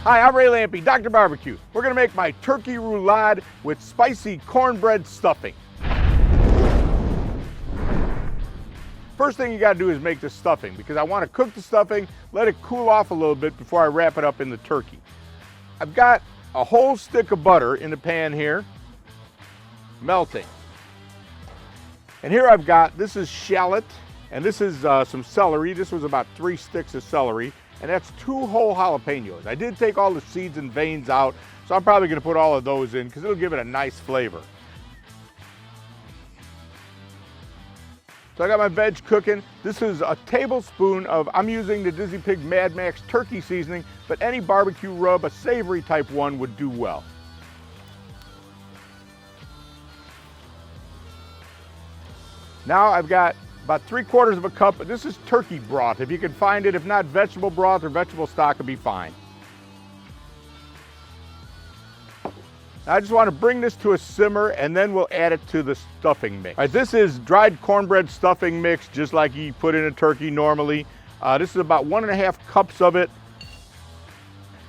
Hi, I'm Ray Lampe, Dr. Barbecue. We're gonna make my turkey roulade with spicy cornbread stuffing. First thing you gotta do is make the stuffing because I wanna cook the stuffing, let it cool off a little bit before I wrap it up in the turkey. I've got a whole stick of butter in the pan here, melting. And here I've got, this is shallot, and this is some celery. This was about 3 sticks of celery, and that's 2 whole jalapenos. I did take all the seeds and veins out, so I'm probably gonna put all of those in because it'll give it a nice flavor. So I got my veg cooking. This is a tablespoon of, I'm using the Dizzy Pig Mad Max turkey seasoning, but any barbecue rub, a savory type one would do well. Now I've got about 3/4 of a cup. This is turkey broth, if you can find it. If not, vegetable broth or vegetable stock would be fine. Now I just want to bring this to a simmer and then we'll add it to the stuffing mix. All right, this is dried cornbread stuffing mix, just like you put in a turkey normally. This is about 1.5 cups of it.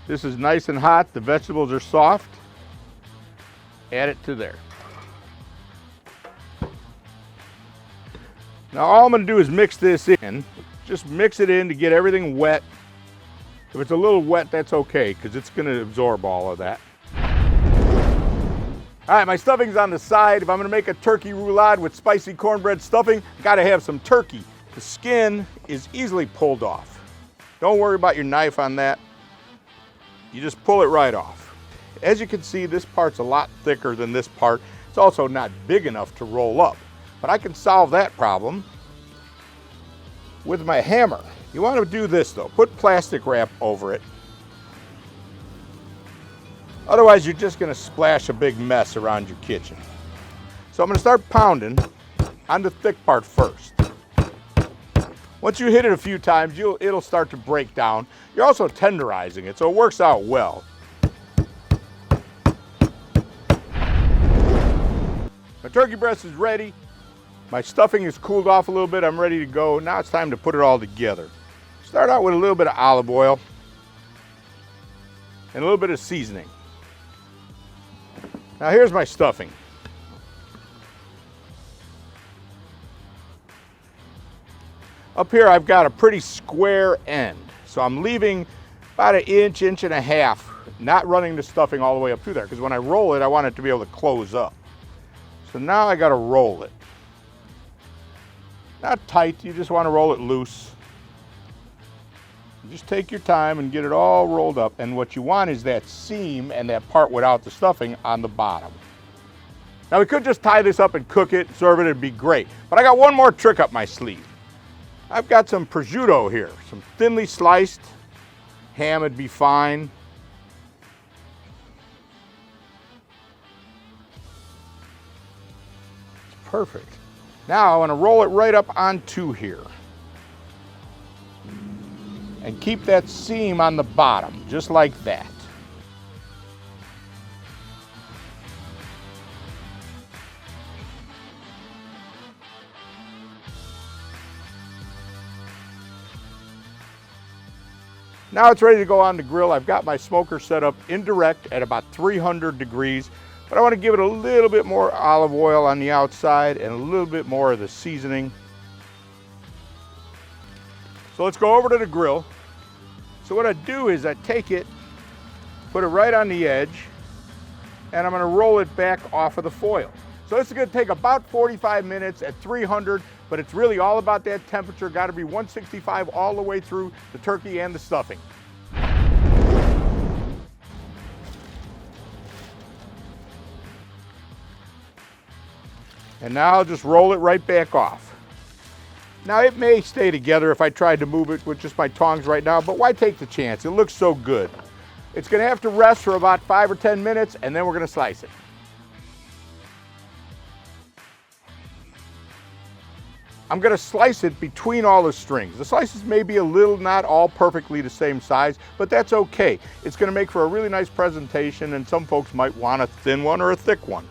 This is nice and hot. The vegetables are soft. Add it to there. Now all I'm going to do is mix this in. Just mix it in to get everything wet. If it's a little wet, that's okay because it's going to absorb all of that. All right, my stuffing's on the side. If I'm going to make a turkey roulade with spicy cornbread stuffing, I got to have some turkey. The skin is easily pulled off. Don't worry about your knife on that. You just pull it right off. As you can see, this part's a lot thicker than this part. It's also not big enough to roll up. But I can solve that problem with my hammer. You want to do this though, put plastic wrap over it. Otherwise you're just going to splash a big mess around your kitchen. So I'm going to start pounding on the thick part first. Once you hit it a few times, it'll start to break down. You're also tenderizing it, so it works out well. My turkey breast is ready. My stuffing is cooled off a little bit. I'm ready to go. Now it's time to put it all together. Start out with a little bit of olive oil and a little bit of seasoning. Now here's my stuffing. Up here I've got a pretty square end. So I'm leaving about 1 inch, 1.5 inches, not running the stuffing all the way up through there because when I roll it, I want it to be able to close up. So now I got to roll it. Not tight, you just want to roll it loose. Just take your time and get it all rolled up. And what you want is that seam and that part without the stuffing on the bottom. Now we could just tie this up and cook it, serve it, it'd be great. But I got one more trick up my sleeve. I've got some prosciutto here, some thinly sliced. Ham would be fine. It's perfect. Now I want to roll it right up onto here. And keep that seam on the bottom, just like that. Now it's ready to go on the grill. I've got my smoker set up indirect at about 300 degrees. But I want to give it a little bit more olive oil on the outside and a little bit more of the seasoning. So let's go over to the grill. So what I do is I take it, put it right on the edge, and I'm going to roll it back off of the foil. So this is going to take about 45 minutes at 300, but it's really all about that temperature. Got to be 165 all the way through the turkey and the stuffing. And now I'll just roll it right back off. Now it may stay together if I tried to move it with just my tongs right now, but why take the chance? It looks so good. It's gonna have to rest for about 5 or 10 minutes and then we're gonna slice it. I'm gonna slice it between all the strings. The slices may be a little, not all perfectly the same size, but that's okay. It's gonna make for a really nice presentation and some folks might want a thin one or a thick one.